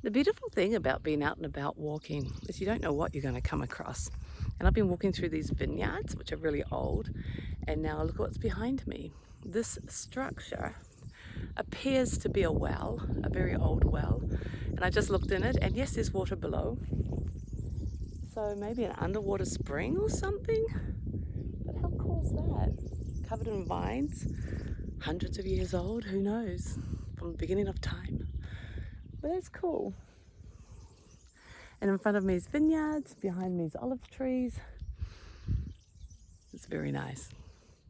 The beautiful thing about being out and about walking is you don't know what you're going to come across. And I've been walking through these vineyards, which are really old, and now look what's behind me. This structure appears to be a well, a very old well, and I just looked in it, and yes, there's water below. So maybe an underwater spring or something? But how cool is that? Covered in vines, hundreds of years old, who knows, from the beginning of time. But that's cool. And in front of me is vineyards, behind me is olive trees. It's very nice.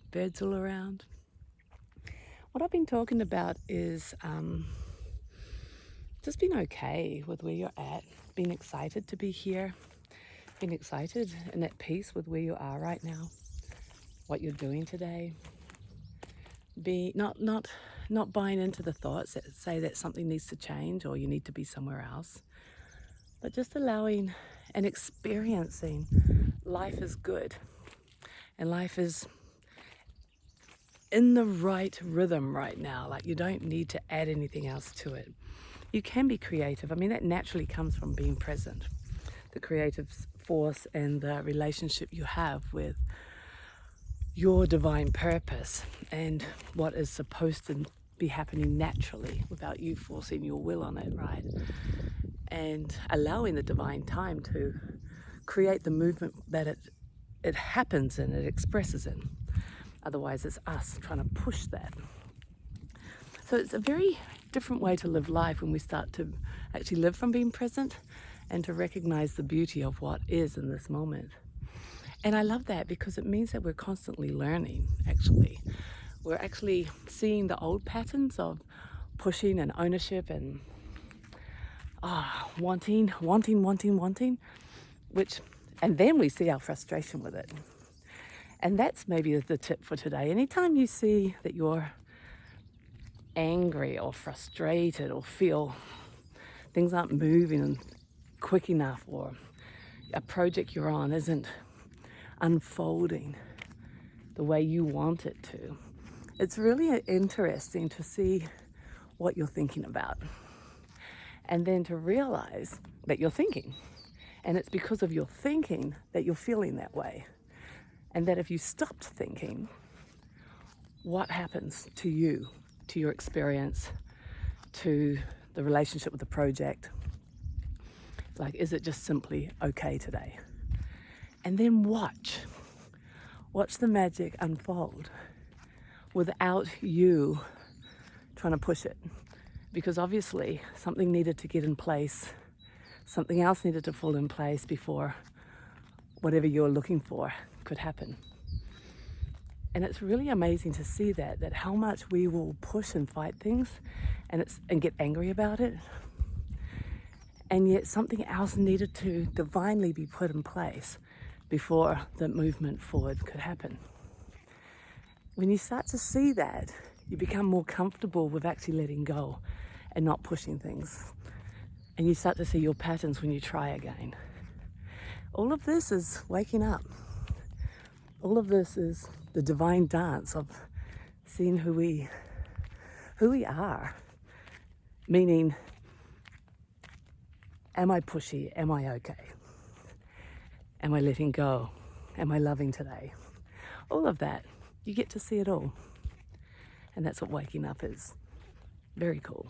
Birds all around. What I've been talking about is just being okay with where you're at, being excited to be here, being excited and at peace with where you are right now, what you're doing today. Be not buying into the thoughts that say that something needs to change or you need to be somewhere else, but just allowing and experiencing life is good and life is in the right rhythm right now. Like, you don't need to add anything else to it. You can be creative. I mean, that naturally comes from being present. The creative force and the relationship you have with your divine purpose and what is supposed to be happening naturally without you forcing your will on it, right? And allowing the divine time to create the movement that it happens in, it expresses in. Otherwise, it's us trying to push that. So it's a very different way to live life when we start to actually live from being present and to recognize the beauty of what is in this moment. And I love that because it means that we're constantly learning, actually. We're actually seeing the old patterns of pushing and ownership and wanting, and then we see our frustration with it. And that's maybe the tip for today. Anytime you see that you're angry or frustrated or feel things aren't moving quick enough, or a project you're on isn't unfolding the way you want it to, it's really interesting to see what you're thinking about and then to realize that you're thinking, and it's because of your thinking that you're feeling that way. And that if you stopped thinking, what happens to you, to your experience, to the relationship with the project? Like, is it just simply okay today? And then watch the magic unfold without you trying to push it. Because obviously something needed to get in place, something else needed to fall in place before whatever you're looking for could happen. And it's really amazing to see that how much we will push and fight things and get angry about it. And yet something else needed to divinely be put in place before the movement forward could happen. When you start to see that, you become more comfortable with actually letting go and not pushing things. And you start to see your patterns when you try again. All of this is waking up. All of this is the divine dance of seeing who we are. Meaning, am I pushy? Am I okay? Am I letting go? Am I loving today? All of that. You get to see it all. And that's what waking up is. Very cool.